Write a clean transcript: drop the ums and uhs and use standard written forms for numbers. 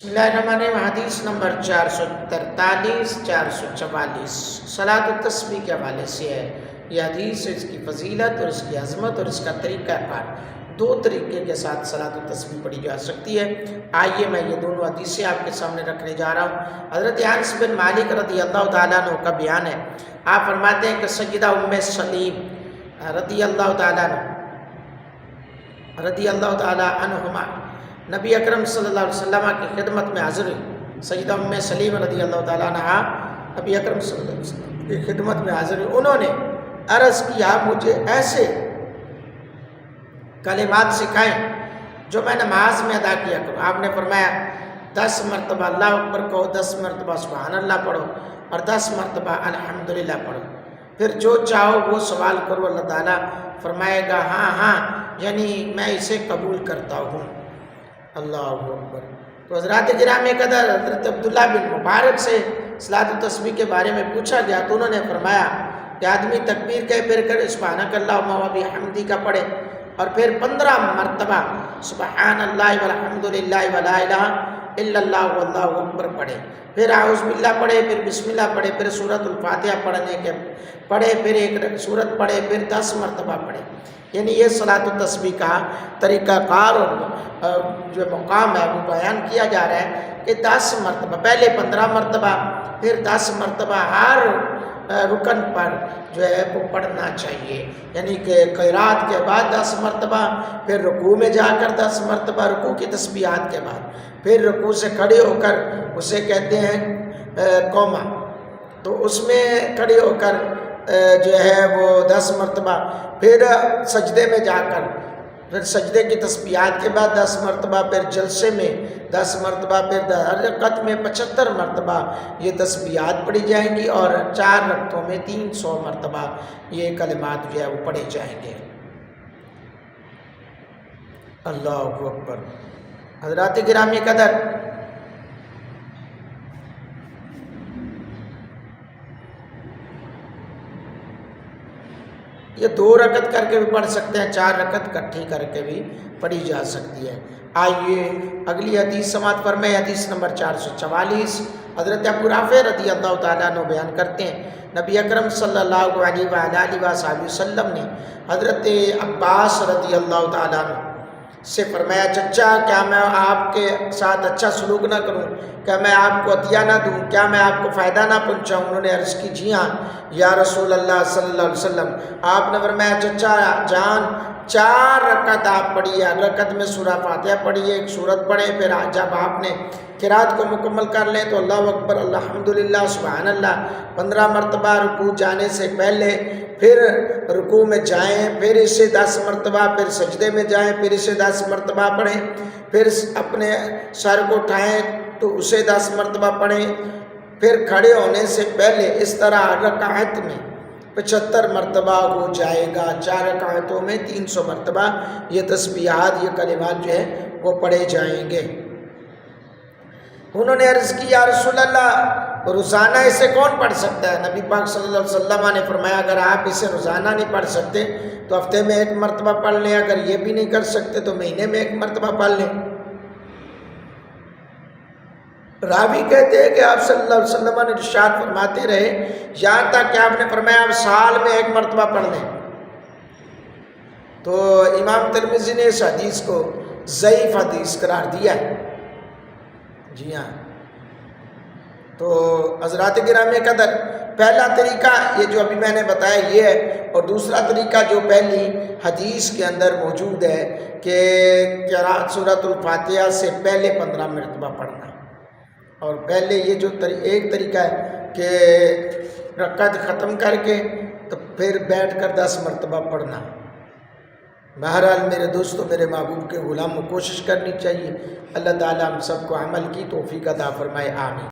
بسم اللہ الرحمن الرحیم۔ حدیث نمبر 443 444 صلاۃ التسبیح کے حوالے سے ہے۔ یہ حدیث اس کی فضیلت اور اس کی عظمت اور اس کا طریقہ کار، دو طریقے کے ساتھ صلاۃ التسبیح پڑھی جا سکتی ہے۔ آئیے میں یہ دونوں حدیثیں آپ کے سامنے رکھنے جا رہا ہوں۔ حضرت انس بن مالک رضی اللہ تعالیٰ عنہ کا بیان ہے۔ آپ فرماتے ہیں کہ سیدہ ام سلیم رضی اللہ تعالیٰ عنہما نبی اکرم صلی اللہ علیہ وسلم کی خدمت میں حاضر ہوئی۔ سیدہ ام سلیم رضی اللہ تعالیٰ عنہ نبی اکرم صلی اللہ علیہ وسلم کی خدمت میں حاضر ہوئی۔ انہوں نے عرض کیا مجھے ایسے کلمات سکھائیں جو میں نماز میں ادا کیا کروں۔ آپ نے فرمایا 10 مرتبہ اللہ اکبر کہو، 10 مرتبہ سبحان اللہ پڑھو اور 10 مرتبہ الحمدللہ پڑھو۔ پھر جو چاہو وہ سوال کرو، اللہ تعالیٰ فرمائے گا ہاں یعنی میں اسے قبول کرتا ہوں۔ اللہ اکبر۔ تو حضرات گرامی قدر حضرت عبداللہ بن مبارک سے صلاۃ التسبیح کے بارے میں پوچھا گیا تو انہوں نے فرمایا کہ آدمی تکبیر کہے پھر کرے سبحانک اللہم و بحمدک کا پڑھے اور پھر 15 مرتبہ سبحان اللہ والحمدللہ ولا الہ الا اللہ واللہ اکبر پڑھے، پھر اعوذ باللہ پڑھے، پھر بسم اللہ پڑھے، پھر سورۃ الفاتحہ پڑھے، پھر ایک سورت پڑھے، پھر 10 مرتبہ پڑھے۔ یعنی یہ صلاۃ التسبیح کا طریقہ کار اور جو مقام ہے وہ بیان کیا جا رہا ہے کہ 10 مرتبہ، پہلے 15 مرتبہ، پھر 10 مرتبہ ہر رکن پر جو ہے وہ پڑھنا چاہیے۔ یعنی کہ قرات کے بعد 10 مرتبہ، پھر رکوع میں جا کر 10 مرتبہ، رکوع کی تسبیحات کے بعد، پھر رکوع سے کھڑے ہو کر اسے کہتے ہیں قوما، تو اس میں کھڑے ہو کر جو ہے وہ 10 مرتبہ، پھر سجدے میں جا کر پھر سجدے کی تسبیحات کے بعد 10 مرتبہ، پھر جلسے میں 10 مرتبہ، پھر ہر رکعت میں 75 مرتبہ یہ تسبیحات پڑھی جائیں گی اور 4 رکعتوں میں 300 مرتبہ یہ کلمات جو ہے وہ پڑھے جائیں گے۔ اللہ اکبر۔ حضرات گرامی قدر، یہ 2 رکعت کر کے بھی پڑھ سکتے ہیں، 4 رکعت اکٹھی کر کے بھی پڑھی جا سکتی ہے۔ آئیے اگلی حدیث سماعت فرمائیں۔ حدیث نمبر 444 حضرت ابو رافع رضی اللہ تعالیٰ عنہ بیان کرتے ہیں نبی اکرم صلی اللہ علیہ وآلہ وسلم نے حضرت عباس رضی اللہ تعالیٰ عنہ سے فرمایا چچا کیا میں آپ کے ساتھ اچھا سلوک نہ کروں، کیا میں آپ کو عطیہ نہ دوں، کیا میں آپ کو فائدہ نہ پہنچاؤں؟ انہوں نے عرض کی جی ہاں یا رسول اللہ صلی اللہ علیہ وسلم۔ آپ نے فرمایا چچا جان 4 رکعت آپ پڑھیے، ہر رکعت میں سورہ فاتحہ پڑھیے، ایک سورت پڑھیں، پھر جب آپ نے قرات کو مکمل کر لیں تو اللہ اکبر الحمدللہ سبحان اللہ 15 مرتبہ، رکوع جانے سے پہلے پھر رکوع میں جائیں، پھر اسے 10 مرتبہ، پھر سجدے میں جائیں، پھر اسے 10 مرتبہ پڑھیں، پھر اپنے سر کو اٹھائیں تو اسے 10 مرتبہ پڑھیں، پھر کھڑے ہونے سے پہلے اس طرح ہر رکعت میں 75 مرتبہ ہو جائے گا، 4 رکعتوں میں 300 مرتبہ یہ تسبیحات، یہ کلمات جو ہے وہ پڑھے جائیں گے۔ انہوں نے عرض کی یا رسول اللہ روزانہ اسے کون پڑھ سکتا ہے؟ نبی پاک صلی اللہ علیہ وسلم نے فرمایا اگر آپ اسے روزانہ نہیں پڑھ سکتے تو ہفتے میں 1 مرتبہ پڑھ لیں، اگر یہ بھی نہیں کر سکتے تو مہینے میں 1 مرتبہ پڑھ لیں۔ راوی کہتے ہیں کہ آپ صلی اللہ علیہ وسلم نے ارشاد فرماتے رہے یہاں تک کہ آپ نے فرمایا آپ سال میں 1 مرتبہ پڑھ لیں۔ تو امام ترمذی نے اس حدیث کو ضعیف حدیث قرار دیا ہے۔ جی ہاں، تو حضرات گرامی قدر پہلا طریقہ یہ جو ابھی میں نے بتایا یہ ہے، اور دوسرا طریقہ جو پہلی حدیث کے اندر موجود ہے کہ قرات سورۃ الفاتحہ سے پہلے 15 مرتبہ پڑھنا، اور پہلے یہ جو ایک طریقہ ہے کہ رکعت ختم کر کے تو پھر بیٹھ کر 10 مرتبہ پڑھنا۔ بہرحال میرے دوستوں، میرے محبوب کے غلام کو کوشش کرنی چاہیے۔ اللہ تعالیٰ ہم سب کو عمل کی توفیق عطا فرمائے، آمین۔